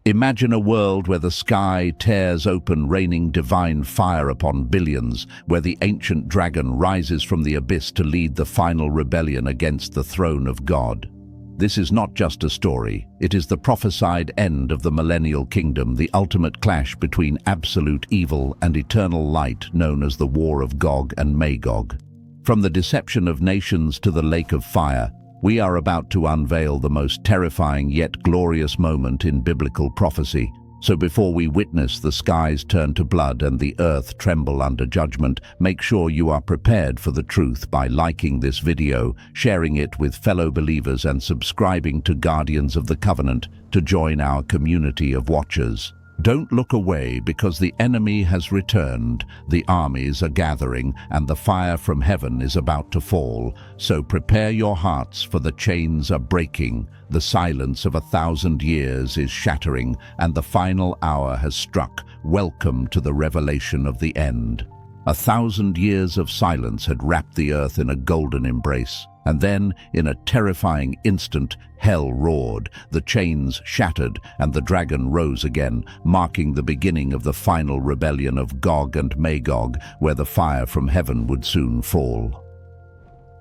Imagine a world where the sky tears open, raining divine fire upon billions, where the ancient dragon rises from the abyss to lead the final rebellion against the throne of God. This is not just a story, it is the prophesied end of the Millennial Kingdom, the ultimate clash between absolute evil and eternal light, known as the War of Gog and Magog. From the deception of nations to the lake of fire, we are about to unveil the most terrifying yet glorious moment in biblical prophecy. So before we witness the skies turn to blood and the earth tremble under judgment, make sure you are prepared for the truth by liking this video, sharing it with fellow believers, and subscribing to Guardians of the Covenant to join our community of watchers. Don't look away, because the enemy has returned, the armies are gathering, and the fire from heaven is about to fall. So prepare your hearts, for the chains are breaking, the silence of 1,000 years is shattering, and the final hour has struck. Welcome to the revelation of the end. 1,000 years of silence had wrapped the earth in a golden embrace. And then, in a terrifying instant, hell roared, the chains shattered, and the dragon rose again, marking the beginning of the final rebellion of Gog and Magog, where the fire from heaven would soon fall.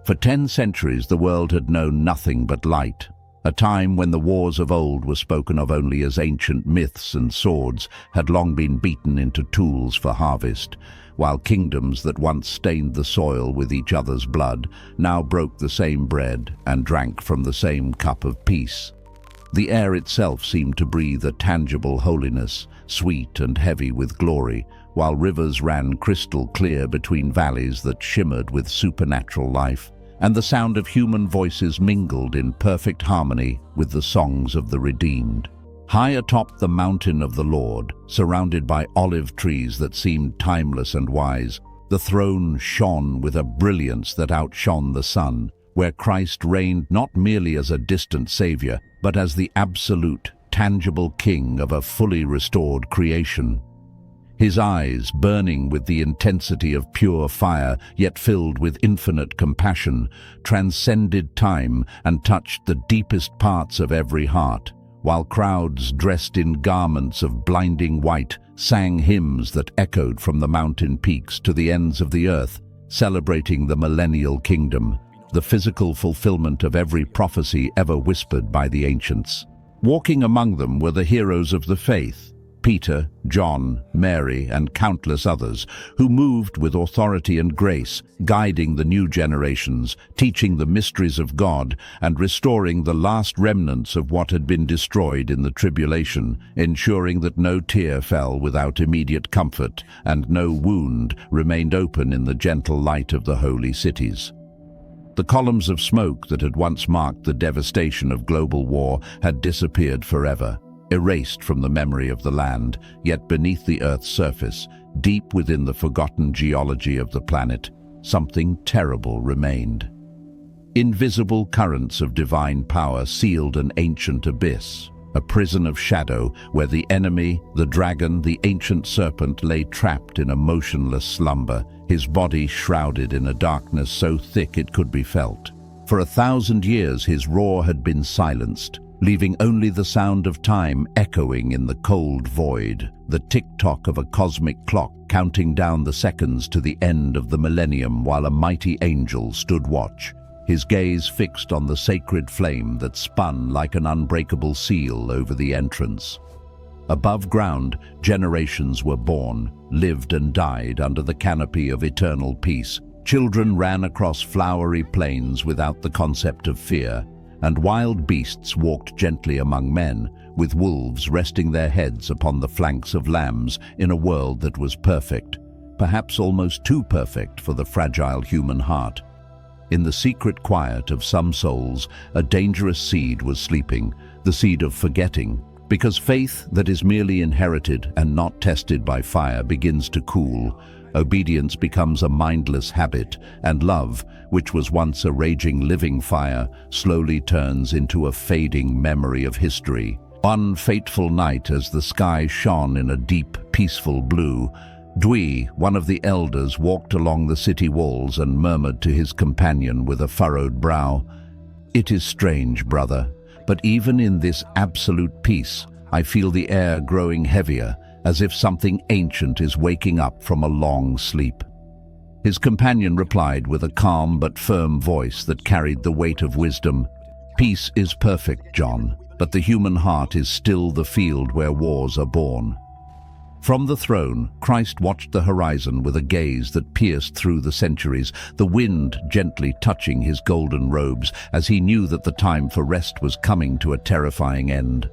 For 10 centuries, the world had known nothing but light. A time when the wars of old were spoken of only as ancient myths, and swords had long been beaten into tools for harvest, while kingdoms that once stained the soil with each other's blood now broke the same bread and drank from the same cup of peace. The air itself seemed to breathe a tangible holiness, sweet and heavy with glory, while rivers ran crystal clear between valleys that shimmered with supernatural life, and the sound of human voices mingled in perfect harmony with the songs of the redeemed. High atop the mountain of the Lord, surrounded by olive trees that seemed timeless and wise, the throne shone with a brilliance that outshone the sun, where Christ reigned not merely as a distant Savior, but as the absolute, tangible King of a fully restored creation. His eyes, burning with the intensity of pure fire, yet filled with infinite compassion, transcended time and touched the deepest parts of every heart, while crowds dressed in garments of blinding white sang hymns that echoed from the mountain peaks to the ends of the earth, celebrating the Millennial Kingdom, the physical fulfillment of every prophecy ever whispered by the ancients. Walking among them were the heroes of the faith, Peter, John, Mary, and countless others, who moved with authority and grace, guiding the new generations, teaching the mysteries of God, and restoring the last remnants of what had been destroyed in the tribulation, ensuring that no tear fell without immediate comfort, and no wound remained open in the gentle light of the holy cities. The columns of smoke that had once marked the devastation of global war had disappeared forever, erased from the memory of the land, yet beneath the Earth's surface, deep within the forgotten geology of the planet, something terrible remained. Invisible currents of divine power sealed an ancient abyss, a prison of shadow where the enemy, the dragon, the ancient serpent, lay trapped in a motionless slumber, his body shrouded in a darkness so thick it could be felt. For 1,000 years his roar had been silenced, leaving only the sound of time echoing in the cold void, the tick-tock of a cosmic clock counting down the seconds to the end of the millennium, while a mighty angel stood watch, his gaze fixed on the sacred flame that spun like an unbreakable seal over the entrance. Above ground, generations were born, lived and died under the canopy of eternal peace. Children ran across flowery plains without the concept of fear, and wild beasts walked gently among men, with wolves resting their heads upon the flanks of lambs, in a world that was perfect, perhaps almost too perfect for the fragile human heart. In the secret quiet of some souls, a dangerous seed was sleeping, the seed of forgetting, because faith that is merely inherited and not tested by fire begins to cool. Obedience becomes a mindless habit, and love, which was once a raging living fire, slowly turns into a fading memory of history. One fateful night, as the sky shone in a deep, peaceful blue, Dwi, one of the elders, walked along the city walls and murmured to his companion with a furrowed brow, "It is strange, brother, but even in this absolute peace, I feel the air growing heavier, as if something ancient is waking up from a long sleep." His companion replied with a calm but firm voice that carried the weight of wisdom, "Peace is perfect, John, but the human heart is still the field where wars are born." From the throne, Christ watched the horizon with a gaze that pierced through the centuries, the wind gently touching his golden robes as he knew that the time for rest was coming to a terrifying end.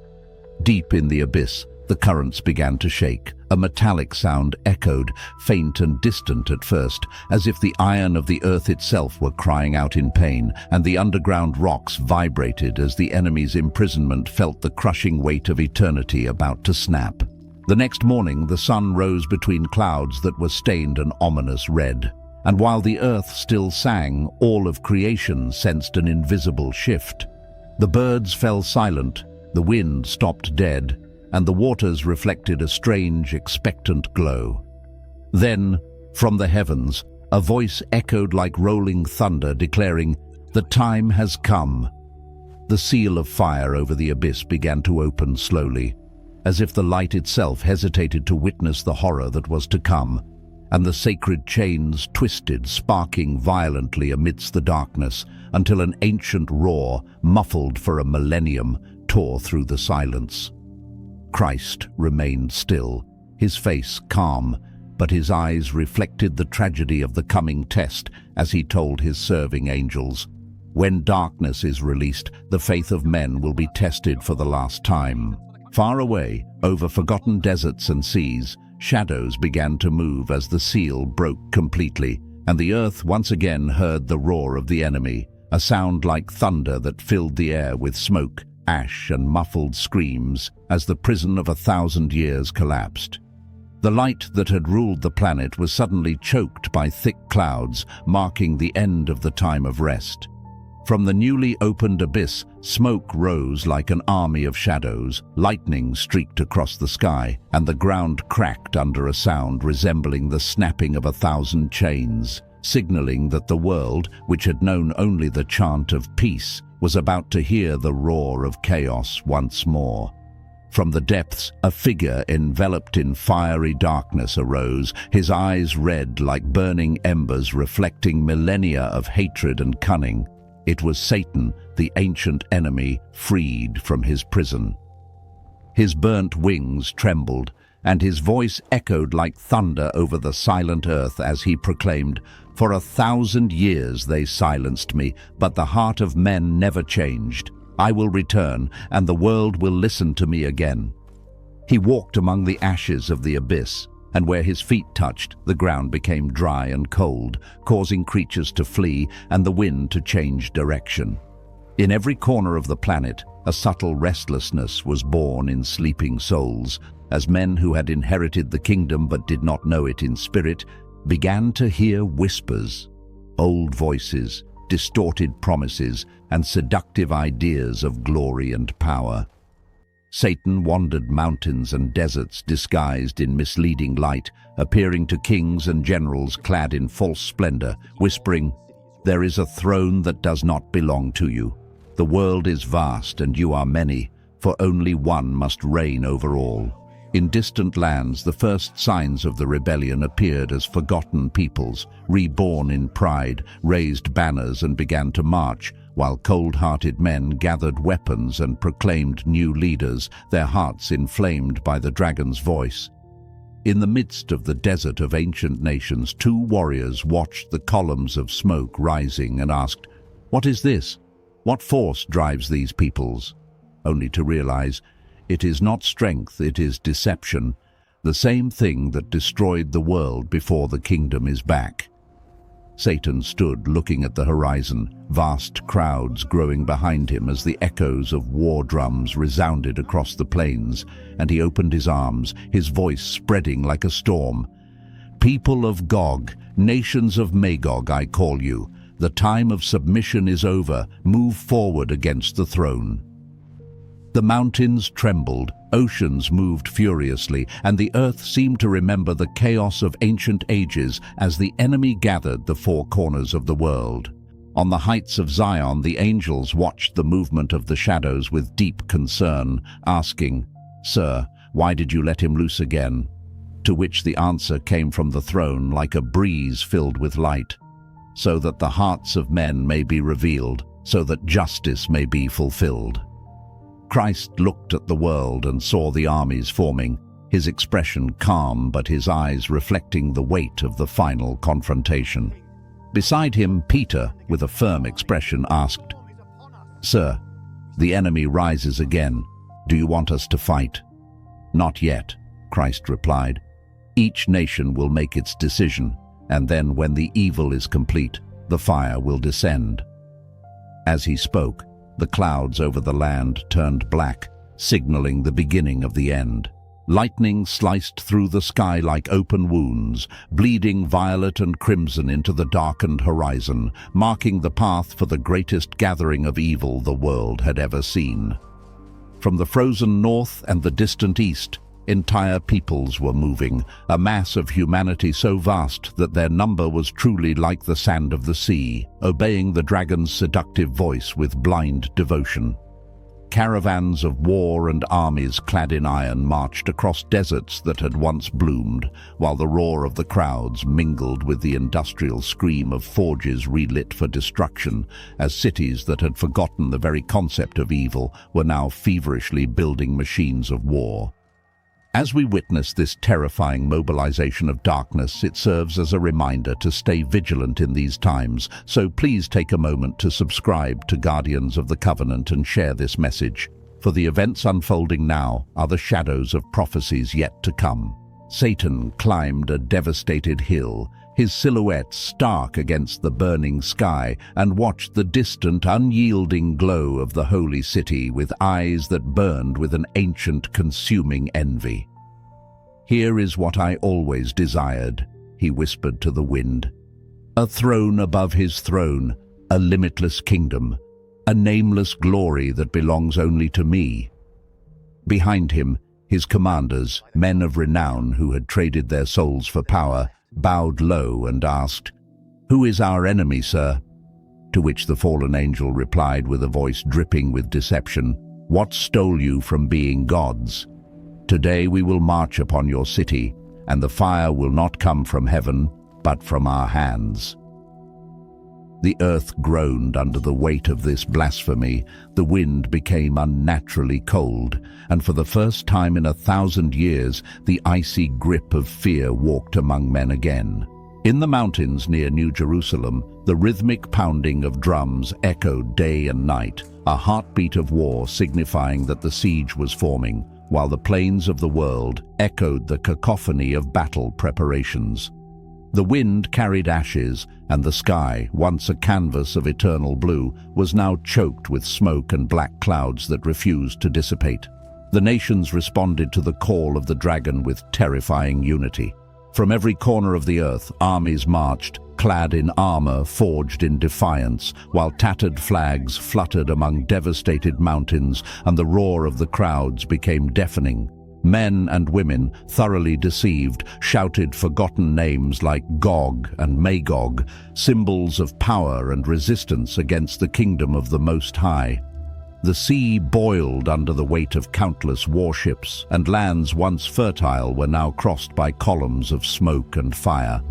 Deep in the abyss, the currents began to shake. A metallic sound echoed, faint and distant at first, as if the iron of the earth itself were crying out in pain, and the underground rocks vibrated as the enemy's imprisonment felt the crushing weight of eternity about to snap. The next morning, the sun rose between clouds that were stained an ominous red. And while the earth still sang, all of creation sensed an invisible shift. The birds fell silent, the wind stopped dead, and the waters reflected a strange, expectant glow. Then, from the heavens, a voice echoed like rolling thunder, declaring, "The time has come." The seal of fire over the abyss began to open slowly, as if the light itself hesitated to witness the horror that was to come, and the sacred chains twisted, sparking violently amidst the darkness, until an ancient roar, muffled for a millennium, tore through the silence. Christ remained still, his face calm, but his eyes reflected the tragedy of the coming test as he told his serving angels, "When darkness is released, the faith of men will be tested for the last time." Far away, over forgotten deserts and seas, shadows began to move as the seal broke completely, and the earth once again heard the roar of the enemy, a sound like thunder that filled the air with smoke, ash and muffled screams as the prison of 1,000 years collapsed. The light that had ruled the planet was suddenly choked by thick clouds, marking the end of the time of rest. From the newly opened abyss, smoke rose like an army of shadows, lightning streaked across the sky, and the ground cracked under a sound resembling the snapping of 1,000 chains, signaling that the world, which had known only the chant of peace, was about to hear the roar of chaos once more. From the depths, a figure enveloped in fiery darkness arose, his eyes red like burning embers reflecting millennia of hatred and cunning. It was Satan, the ancient enemy, freed from his prison. His burnt wings trembled, and his voice echoed like thunder over the silent earth as he proclaimed, "For 1,000 years they silenced me, but the heart of men never changed. I will return, and the world will listen to me again." He walked among the ashes of the abyss, and where his feet touched, the ground became dry and cold, causing creatures to flee and the wind to change direction. In every corner of the planet, a subtle restlessness was born in sleeping souls, as men who had inherited the kingdom but did not know it in spirit began to hear whispers, old voices, distorted promises, and seductive ideas of glory and power. Satan wandered mountains and deserts disguised in misleading light, appearing to kings and generals clad in false splendor, whispering, "There is a throne that does not belong to you. The world is vast and you are many, for only one must reign over all." In distant lands, the first signs of the rebellion appeared as forgotten peoples, reborn in pride, raised banners and began to march, while cold-hearted men gathered weapons and proclaimed new leaders, their hearts inflamed by the dragon's voice. In the midst of the desert of ancient nations, two warriors watched the columns of smoke rising and asked, "What is this? What force drives these peoples?" Only to realize, it is not strength, it is deception, the same thing that destroyed the world before the kingdom is back. Satan stood looking at the horizon, vast crowds growing behind him as the echoes of war drums resounded across the plains, and he opened his arms, his voice spreading like a storm. "People of Gog, nations of Magog, I call you. The time of submission is over. Move forward against the throne." The mountains trembled, oceans moved furiously, and the earth seemed to remember the chaos of ancient ages as the enemy gathered the four corners of the world. On the heights of Zion, the angels watched the movement of the shadows with deep concern, asking, "Sir, why did you let him loose again?" To which the answer came from the throne like a breeze filled with light. "So that the hearts of men may be revealed, so that justice may be fulfilled." Christ looked at the world and saw the armies forming, his expression calm but his eyes reflecting the weight of the final confrontation. Beside him, Peter, with a firm expression, asked, "Sir, the enemy rises again. Do you want us to fight?" "Not yet," Christ replied. "Each nation will make its decision, and then when the evil is complete, the fire will descend." As he spoke, the clouds over the land turned black, signaling the beginning of the end. Lightning sliced through the sky like open wounds, bleeding violet and crimson into the darkened horizon, marking the path for the greatest gathering of evil the world had ever seen. From the frozen north and the distant east, entire peoples were moving, a mass of humanity so vast that their number was truly like the sand of the sea, obeying the dragon's seductive voice with blind devotion. Caravans of war and armies clad in iron marched across deserts that had once bloomed, while the roar of the crowds mingled with the industrial scream of forges relit for destruction, as cities that had forgotten the very concept of evil were now feverishly building machines of war. As we witness this terrifying mobilization of darkness, it serves as a reminder to stay vigilant in these times, so please take a moment to subscribe to Guardians of the Covenant and share this message. For the events unfolding now are the shadows of prophecies yet to come. Satan climbed a devastated hill, his silhouette stark against the burning sky, and watched the distant, unyielding glow of the holy city with eyes that burned with an ancient, consuming envy. "Here is what I always desired," he whispered to the wind. "A throne above his throne, a limitless kingdom, a nameless glory that belongs only to me." Behind him, his commanders, men of renown who had traded their souls for power, bowed low and asked, "Who is our enemy, sir?" To which the fallen angel replied with a voice dripping with deception, "What stole you from being gods? Today we will march upon your city, and the fire will not come from heaven, but from our hands." The earth groaned under the weight of this blasphemy, the wind became unnaturally cold, and for the first time in 1,000 years, the icy grip of fear walked among men again. In the mountains near New Jerusalem, the rhythmic pounding of drums echoed day and night, a heartbeat of war signifying that the siege was forming, while the plains of the world echoed the cacophony of battle preparations. The wind carried ashes, and the sky, once a canvas of eternal blue, was now choked with smoke and black clouds that refused to dissipate. The nations responded to the call of the dragon with terrifying unity. From every corner of the earth, armies marched, clad in armor forged in defiance, while tattered flags fluttered among devastated mountains, and the roar of the crowds became deafening. Men and women, thoroughly deceived, shouted forgotten names like Gog and Magog, symbols of power and resistance against the kingdom of the Most High. The sea boiled under the weight of countless warships, and lands once fertile were now crossed by columns of smoke and fire.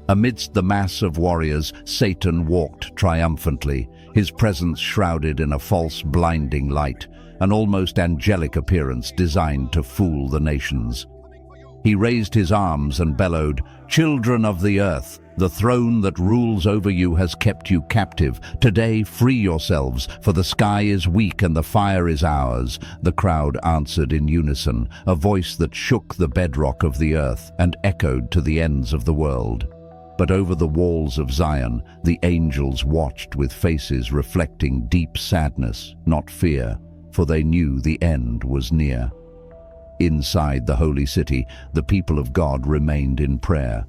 Amidst the mass of warriors, Satan walked triumphantly, his presence shrouded in a false, blinding light, an almost angelic appearance designed to fool the nations. He raised his arms and bellowed, "Children of the earth, the throne that rules over you has kept you captive. Today free yourselves, for the sky is weak and the fire is ours." The crowd answered in unison, a voice that shook the bedrock of the earth and echoed to the ends of the world. But over the walls of Zion, the angels watched with faces reflecting deep sadness, not fear, for they knew the end was near. Inside the holy city, the people of God remained in prayer.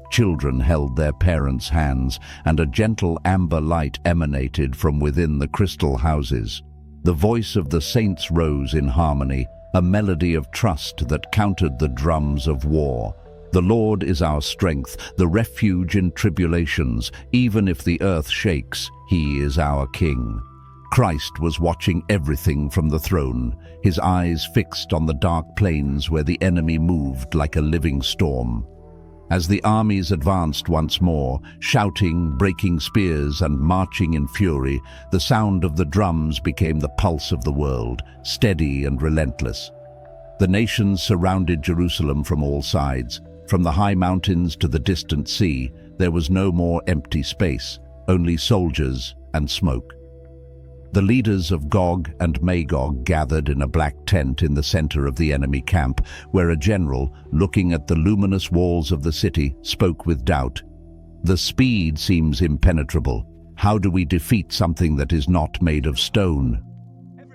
Children held their parents' hands, and a gentle amber light emanated from within the crystal houses. The voice of the saints rose in harmony, a melody of trust that countered the drums of war. The Lord is our strength, the refuge in tribulations. Even if the earth shakes, He is our King. Christ was watching everything from the throne, his eyes fixed on the dark plains where the enemy moved like a living storm. As the armies advanced once more, shouting, breaking spears, and marching in fury, the sound of the drums became the pulse of the world, steady and relentless. The nations surrounded Jerusalem from all sides. From the high mountains to the distant sea, there was no more empty space, only soldiers and smoke. The leaders of Gog and Magog gathered in a black tent in the center of the enemy camp, where a general, looking at the luminous walls of the city, spoke with doubt. "The speed seems impenetrable. How do we defeat something that is not made of stone?"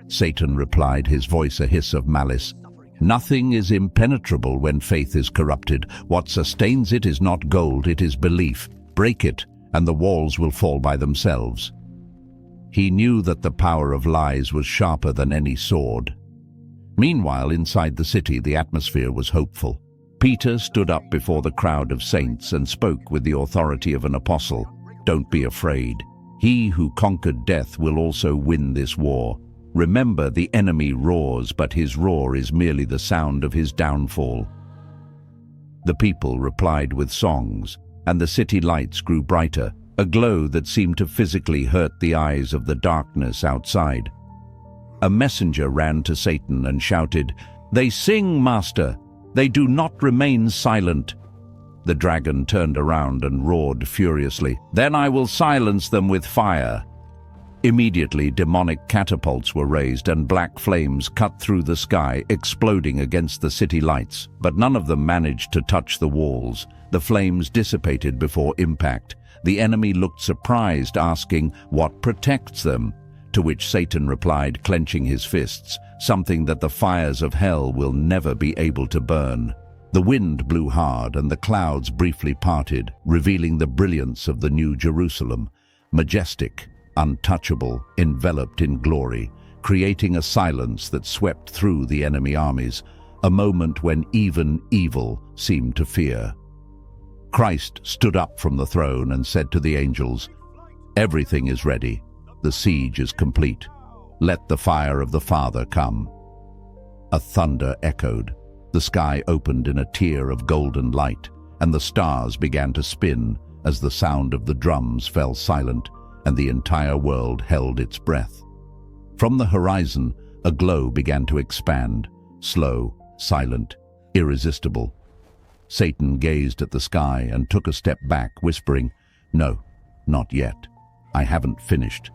Satan replied, his voice a hiss of malice. "Nothing is impenetrable when faith is corrupted. What sustains it is not gold, it is belief. Break it, and the walls will fall by themselves." He knew that the power of lies was sharper than any sword. Meanwhile, inside the city, the atmosphere was hopeful. Peter stood up before the crowd of saints and spoke with the authority of an apostle. "Don't be afraid. He who conquered death will also win this war. Remember, the enemy roars, but his roar is merely the sound of his downfall." The people replied with songs, and the city lights grew brighter, a glow that seemed to physically hurt the eyes of the darkness outside. A messenger ran to Satan and shouted, "They sing, Master! They do not remain silent!" The dragon turned around and roared furiously, "Then I will silence them with fire!" Immediately, demonic catapults were raised and black flames cut through the sky, exploding against the city lights, but none of them managed to touch the walls. The flames dissipated before impact. The enemy looked surprised, asking, "What protects them?" To which Satan replied, clenching his fists, "Something that the fires of hell will never be able to burn." The wind blew hard and the clouds briefly parted, revealing the brilliance of the New Jerusalem, majestic, untouchable, enveloped in glory, creating a silence that swept through the enemy armies, a moment when even evil seemed to fear. Christ stood up from the throne and said to the angels, "Everything is ready. The siege is complete. Let the fire of the Father come." A thunder echoed. The sky opened in a tear of golden light, and the stars began to spin as the sound of the drums fell silent, and the entire world held its breath. From the horizon, a glow began to expand, slow, silent, irresistible. Satan gazed at the sky and took a step back, whispering, "No, not yet. I haven't finished."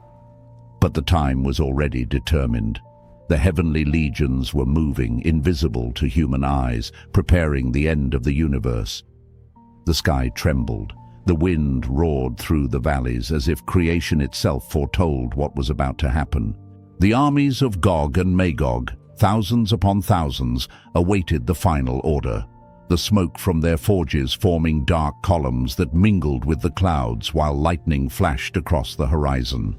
But the time was already determined. The heavenly legions were moving, invisible to human eyes, preparing the end of the universe. The sky trembled. The wind roared through the valleys as if creation itself foretold what was about to happen. The armies of Gog and Magog, thousands upon thousands, awaited the final order. The smoke from their forges forming dark columns that mingled with the clouds while lightning flashed across the horizon.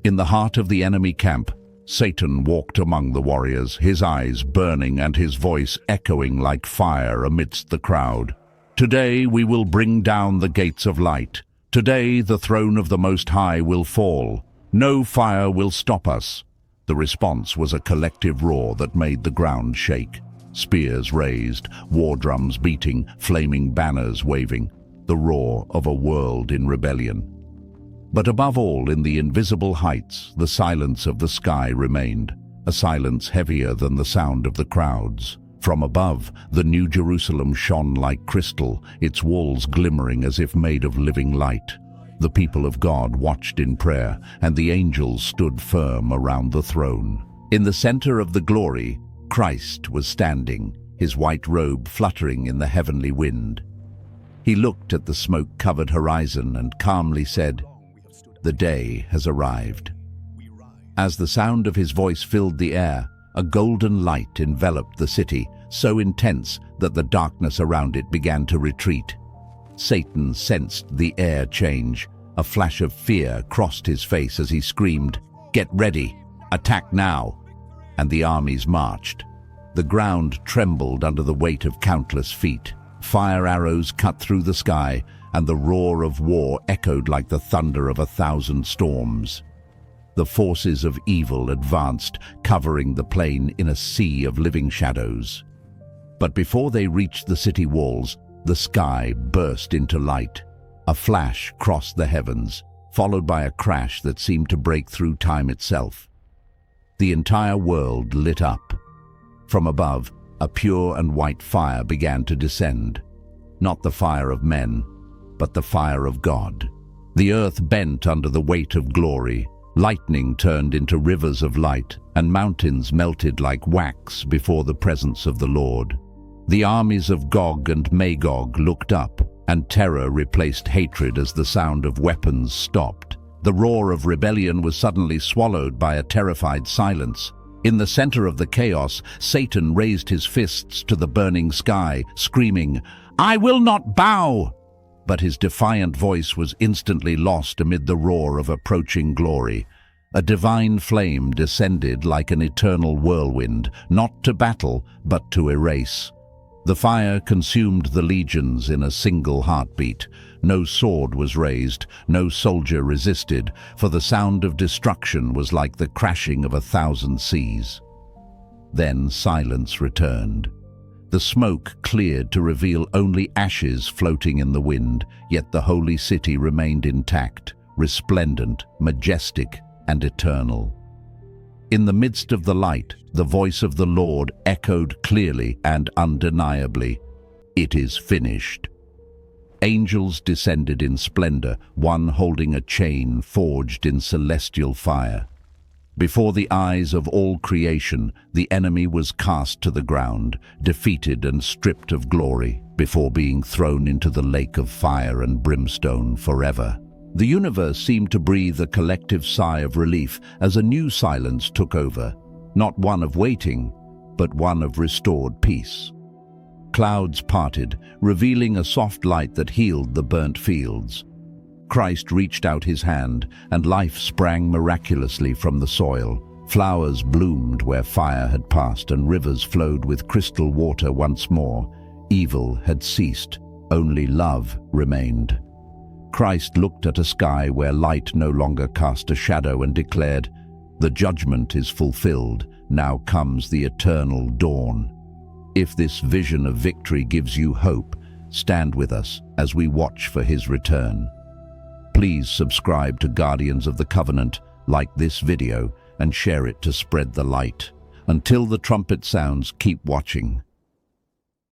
In the heart of the enemy camp, Satan walked among the warriors, his eyes burning and his voice echoing like fire amidst the crowd. "Today we will bring down the gates of light. Today the throne of the Most High will fall. No fire will stop us." The response was a collective roar that made the ground shake. Spears raised, war drums beating, flaming banners waving, the roar of a world in rebellion. But above all, in the invisible heights, the silence of the sky remained, a silence heavier than the sound of the crowds. From above, the New Jerusalem shone like crystal, its walls glimmering as if made of living light. The people of God watched in prayer, and the angels stood firm around the throne. In the center of the glory, Christ was standing, his white robe fluttering in the heavenly wind. He looked at the smoke-covered horizon and calmly said, "The day has arrived." As the sound of his voice filled the air, a golden light enveloped the city, so intense that the darkness around it began to retreat. Satan sensed the air change. A flash of fear crossed his face as he screamed, "Get ready! Attack now!" And the armies marched. The ground trembled under the weight of countless feet. Fire arrows cut through the sky, and the roar of war echoed like the thunder of 1,000 storms. The forces of evil advanced, covering the plain in a sea of living shadows. But before they reached the city walls, the sky burst into light. A flash crossed the heavens, followed by a crash that seemed to break through time itself. The entire world lit up. From above, a pure and white fire began to descend. Not the fire of men, but the fire of God. The earth bent under the weight of glory. Lightning turned into rivers of light, and mountains melted like wax before the presence of the Lord. The armies of Gog and Magog looked up, and terror replaced hatred as the sound of weapons stopped. The roar of rebellion was suddenly swallowed by a terrified silence. In the center of the chaos, Satan raised his fists to the burning sky, screaming, "I will not bow!" But his defiant voice was instantly lost amid the roar of approaching glory. A divine flame descended like an eternal whirlwind, not to battle, but to erase. The fire consumed the legions in a single heartbeat. No sword was raised, no soldier resisted, for the sound of destruction was like the crashing of 1,000 seas. Then silence returned. The smoke cleared to reveal only ashes floating in the wind, yet the holy city remained intact, resplendent, majestic, and eternal. In the midst of the light, the voice of the Lord echoed clearly and undeniably, "It is finished." Angels descended in splendor, one holding a chain forged in celestial fire. Before the eyes of all creation, the enemy was cast to the ground, defeated and stripped of glory, before being thrown into the lake of fire and brimstone forever. The universe seemed to breathe a collective sigh of relief as a new silence took over, not one of waiting, but one of restored peace. Clouds parted, revealing a soft light that healed the burnt fields. Christ reached out his hand, and life sprang miraculously from the soil. Flowers bloomed where fire had passed, and rivers flowed with crystal water once more. Evil had ceased, only love remained. Christ looked at a sky where light no longer cast a shadow and declared, "The judgment is fulfilled, now comes the eternal dawn." If this vision of victory gives you hope, stand with us as we watch for his return. Please subscribe to Guardians of the Covenant, like this video, and share it to spread the light. Until the trumpet sounds, keep watching.